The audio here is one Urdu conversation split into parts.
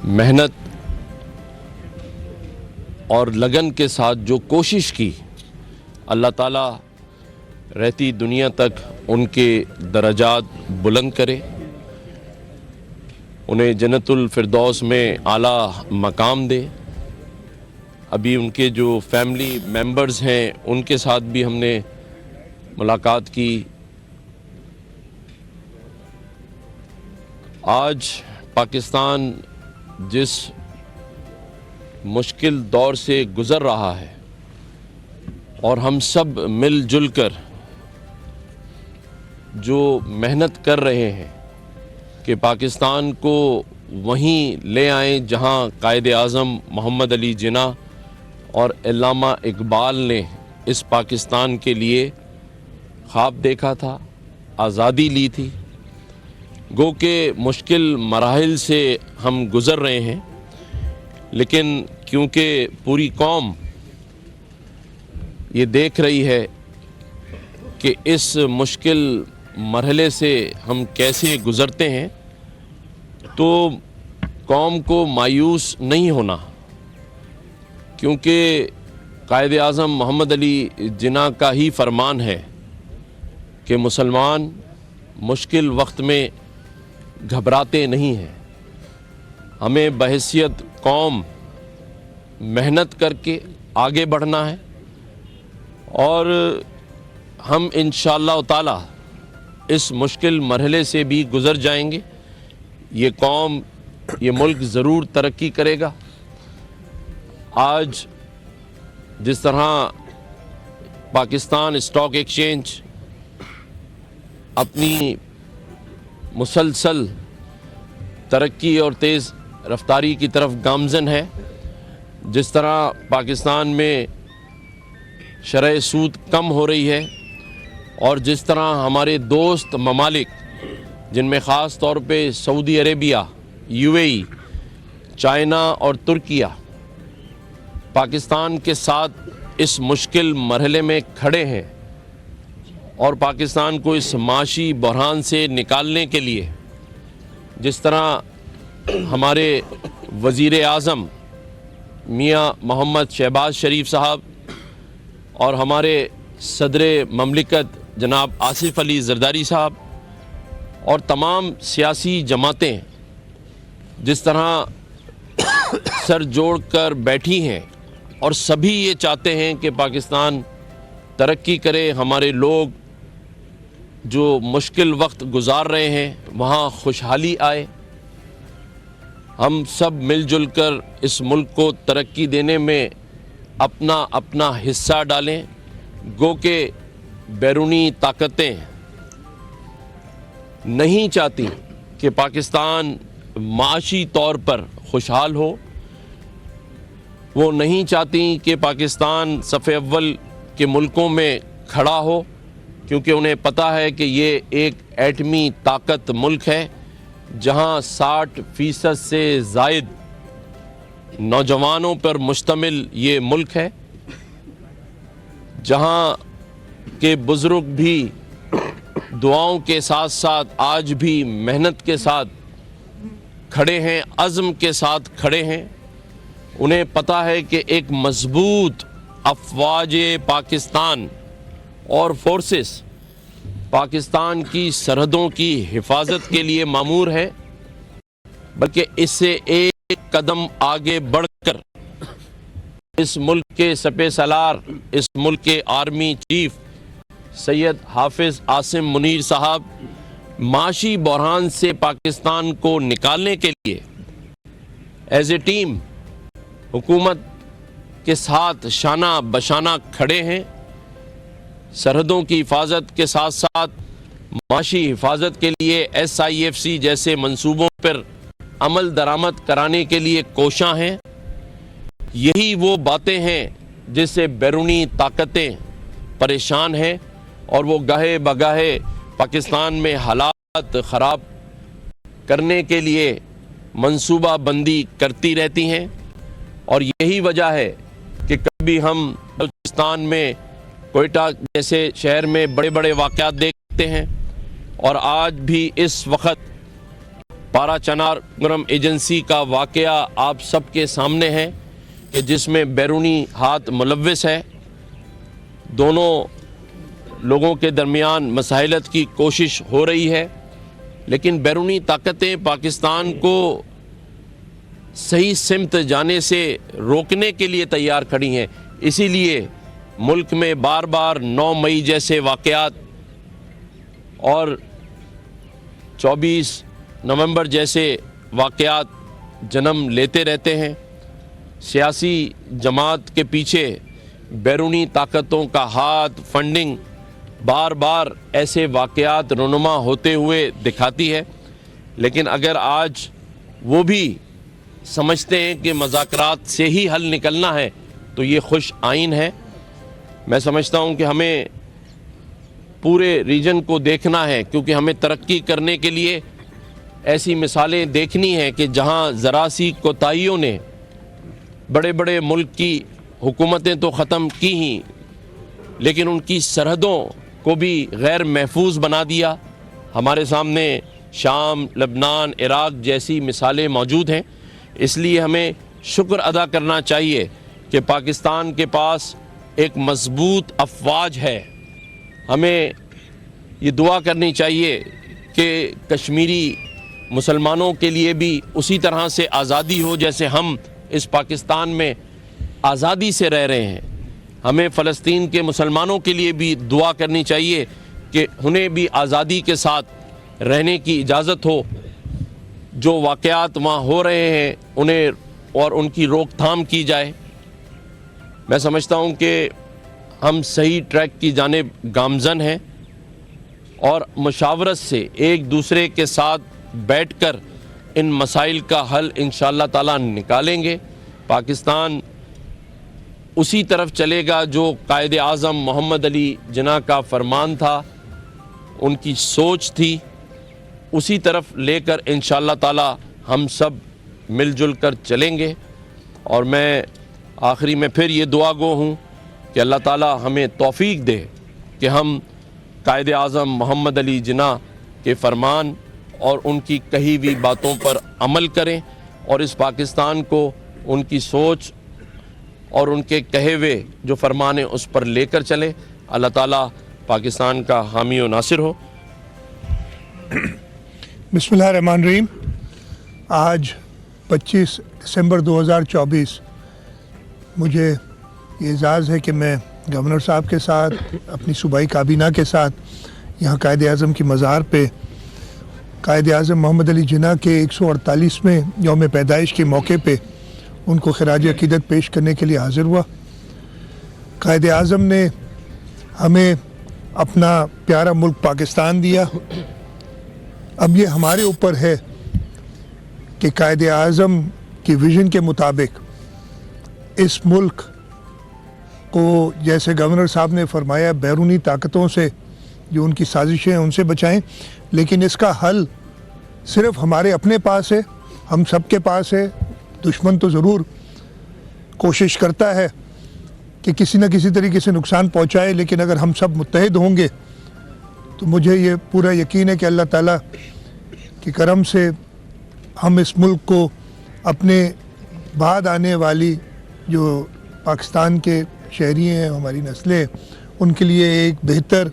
محنت اور لگن کے ساتھ جو کوشش کی، اللہ تعالیٰ رہتی دنیا تک ان کے درجات بلند کرے، انہیں جنت الفردوس میں اعلیٰ مقام دے۔ ابھی ان کے جو فیملی ممبرز ہیں ان کے ساتھ بھی ہم نے ملاقات کی۔ آج پاکستان جس مشکل دور سے گزر رہا ہے اور ہم سب مل جل کر جو محنت کر رہے ہیں کہ پاکستان کو وہیں لے آئیں جہاں قائد اعظم محمد علی جناح اور علامہ اقبال نے اس پاکستان کے لیے خواب دیکھا تھا، آزادی لی تھی۔ گو کہ مشکل مراحل سے ہم گزر رہے ہیں، لیکن کیونکہ پوری قوم یہ دیکھ رہی ہے کہ اس مشکل مرحلے سے ہم کیسے گزرتے ہیں، تو قوم کو مایوس نہیں ہونا، کیونکہ قائد اعظم محمد علی جناح کا ہی فرمان ہے کہ مسلمان مشکل وقت میں گھبراتے نہیں ہیں۔ ہمیں بحیثیت قوم محنت کر کے آگے بڑھنا ہے، اور ہم انشاءاللہ تعالی اس مشکل مرحلے سے بھی گزر جائیں گے۔ یہ قوم، یہ ملک ضرور ترقی کرے گا۔ آج جس طرح پاکستان اسٹاک ایکسچینج اپنی مسلسل ترقی اور تیز رفتاری کی طرف گامزن ہے، جس طرح پاکستان میں شرح سود کم ہو رہی ہے، اور جس طرح ہمارے دوست ممالک جن میں خاص طور پہ سعودی عربیہ، UAE، چائنا اور ترکیہ پاکستان کے ساتھ اس مشکل مرحلے میں کھڑے ہیں، اور پاکستان کو اس معاشی بحران سے نکالنے کے لیے جس طرح ہمارے وزیر اعظم میاں محمد شہباز شریف صاحب اور ہمارے صدر مملکت جناب آصف علی زرداری صاحب اور تمام سیاسی جماعتیں جس طرح سر جوڑ کر بیٹھی ہیں، اور سبھی یہ چاہتے ہیں کہ پاکستان ترقی کرے، ہمارے لوگ جو مشکل وقت گزار رہے ہیں وہاں خوشحالی آئے، ہم سب مل جل کر اس ملک کو ترقی دینے میں اپنا اپنا حصہ ڈالیں۔ گو کہ بیرونی طاقتیں نہیں چاہتی کہ پاکستان معاشی طور پر خوشحال ہو، وہ نہیں چاہتی کہ پاکستان صف اول کے ملکوں میں کھڑا ہو، کیونکہ انہیں پتہ ہے کہ یہ ایک ایٹمی طاقت ملک ہے جہاں 60% سے زائد نوجوانوں پر مشتمل یہ ملک ہے، جہاں کے بزرگ بھی دعاؤں کے ساتھ ساتھ آج بھی محنت کے ساتھ کھڑے ہیں، عزم کے ساتھ کھڑے ہیں۔ انہیں پتہ ہے کہ ایک مضبوط افواج پاکستان اور فورسز پاکستان کی سرحدوں کی حفاظت کے لیے مامور ہے، بلکہ اس سے ایک قدم آگے بڑھ کر اس ملک کے سپہ سالار، اس ملک کے آرمی چیف سید حافظ عاصم منیر صاحب معاشی بحران سے پاکستان کو نکالنے کے لیے ایز اے ٹیم حکومت کے ساتھ شانہ بشانہ کھڑے ہیں۔ سرحدوں کی حفاظت کے ساتھ ساتھ معاشی حفاظت کے لیے SIFC جیسے منصوبوں پر عمل درآمد کرانے کے لیے کوشاں ہیں۔ یہی وہ باتیں ہیں جس سے بیرونی طاقتیں پریشان ہیں، اور وہ گاہے بگاہے پاکستان میں حالات خراب کرنے کے لیے منصوبہ بندی کرتی رہتی ہیں، اور یہی وجہ ہے کہ کبھی ہم بلوچستان میں کوئٹہ جیسے شہر میں بڑے بڑے واقعات دیکھتے ہیں، اور آج بھی اس وقت پارا چنارگرم ایجنسی کا واقعہ آپ سب کے سامنے ہے کہ جس میں بیرونی ہاتھ ملوث ہے. دونوں لوگوں کے درمیان مصالحت کی کوشش ہو رہی ہے، لیکن بیرونی طاقتیں پاکستان کو صحیح سمت جانے سے روکنے کے لیے تیار کھڑی ہیں. اسی لیے ملک میں بار بار 9 مئی جیسے واقعات اور 24 نومبر جیسے واقعات جنم لیتے رہتے ہیں. سیاسی جماعت کے پیچھے بیرونی طاقتوں کا ہاتھ، فنڈنگ بار بار ایسے واقعات رونما ہوتے ہوئے دکھاتی ہے. لیکن اگر آج وہ بھی سمجھتے ہیں کہ مذاکرات سے ہی حل نکلنا ہے تو یہ خوش آئین ہے. میں سمجھتا ہوں کہ ہمیں پورے ریجن کو دیکھنا ہے، کیونکہ ہمیں ترقی کرنے کے لیے ایسی مثالیں دیکھنی ہیں کہ جہاں ذرا سی کوتاہیوں نے بڑے بڑے ملک کی حکومتیں تو ختم کی ہی، لیکن ان کی سرحدوں کو بھی غیر محفوظ بنا دیا. ہمارے سامنے شام، لبنان، عراق جیسی مثالیں موجود ہیں. اس لیے ہمیں شکر ادا کرنا چاہیے کہ پاکستان کے پاس ایک مضبوط افواج ہے. ہمیں یہ دعا کرنی چاہیے کہ کشمیری مسلمانوں کے لیے بھی اسی طرح سے آزادی ہو جیسے ہم اس پاکستان میں آزادی سے رہ رہے ہیں. ہمیں فلسطین کے مسلمانوں کے لیے بھی دعا کرنی چاہیے کہ انہیں بھی آزادی کے ساتھ رہنے کی اجازت ہو. جو واقعات وہاں ہو رہے ہیں انہیں اور ان کی روک تھام کی جائے. میں سمجھتا ہوں کہ ہم صحیح ٹریک کی جانب گامزن ہیں اور مشاورت سے ایک دوسرے کے ساتھ بیٹھ کر ان مسائل کا حل انشاءاللہ تعالیٰ نکالیں گے. پاکستان اسی طرف چلے گا جو قائد اعظم محمد علی جناح کا فرمان تھا، ان کی سوچ تھی، اسی طرف لے کر انشاءاللہ تعالیٰ ہم سب مل جل کر چلیں گے. اور میں آخری میں پھر یہ دعا گو ہوں کہ اللہ تعالیٰ ہمیں توفیق دے کہ ہم قائد اعظم محمد علی جناح کے فرمان اور ان کی کہی ہوئی باتوں پر عمل کریں اور اس پاکستان کو ان کی سوچ اور ان کے کہے ہوئے جو فرمان ہیں اس پر لے کر چلیں. اللہ تعالیٰ پاکستان کا حامی و ناصر ہو. بسم اللہ الرحمن الرحیم. آج 25 دسمبر 2024 مجھے یہ اعزاز ہے کہ میں گورنر صاحب کے ساتھ اپنی صوبائی کابینہ کے ساتھ یہاں قائد اعظم کی مزار پہ قائد اعظم محمد علی جناح کے 148ویں یوم پیدائش کے موقع پہ ان کو خراج عقیدت پیش کرنے کے لیے حاضر ہوا. قائد اعظم نے ہمیں اپنا پیارا ملک پاکستان دیا. اب یہ ہمارے اوپر ہے کہ قائد اعظم کی ویژن کے مطابق اس ملک کو جیسے گورنر صاحب نے فرمایا بیرونی طاقتوں سے جو ان کی سازشیں ہیں ان سے بچائیں، لیکن اس کا حل صرف ہمارے اپنے پاس ہے، ہم سب کے پاس ہے. دشمن تو ضرور کوشش کرتا ہے کہ کسی نہ کسی طریقے سے نقصان پہنچائے، لیکن اگر ہم سب متحد ہوں گے تو مجھے یہ پورا یقین ہے کہ اللہ تعالیٰ کے کرم سے ہم اس ملک کو اپنے بعد آنے والی جو پاکستان کے شہری ہیں، ہماری نسلیں، ان کے لیے ایک بہتر،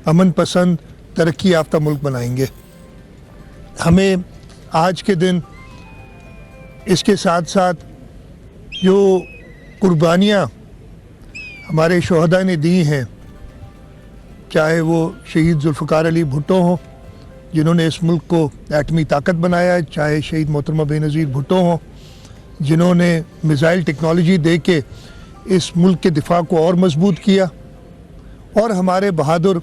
امن پسند، ترقی یافتہ ملک بنائیں گے. ہمیں آج کے دن اس کے ساتھ ساتھ جو قربانیاں ہمارے شہداء نے دی ہیں، چاہے وہ شہید ذوالفقار علی بھٹو ہوں جنہوں نے اس ملک کو ایٹمی طاقت بنایا، چاہے شہید محترمہ بے نظیر بھٹو ہوں جنہوں نے میزائل ٹیکنالوجی دے کے اس ملک کے دفاع کو اور مضبوط کیا، اور ہمارے بہادر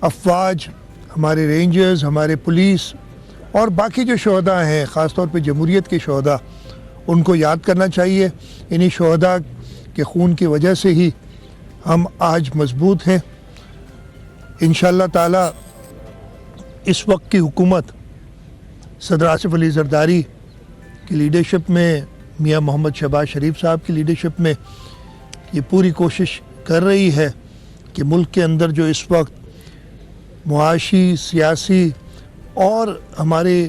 افواج، ہمارے رینجرز، ہمارے پولیس اور باقی جو شہداء ہیں، خاص طور پہ جمہوریت کے شہداء، ان کو یاد کرنا چاہیے. انہی شہداء کے خون کی وجہ سے ہی ہم آج مضبوط ہیں. انشاءاللہ تعالی اس وقت کی حکومت صدر آصف علی زرداری کی لیڈرشپ میں، میاں محمد شہباز شریف صاحب کی لیڈرشپ میں یہ پوری کوشش کر رہی ہے کہ ملک کے اندر جو اس وقت معاشی، سیاسی اور ہمارے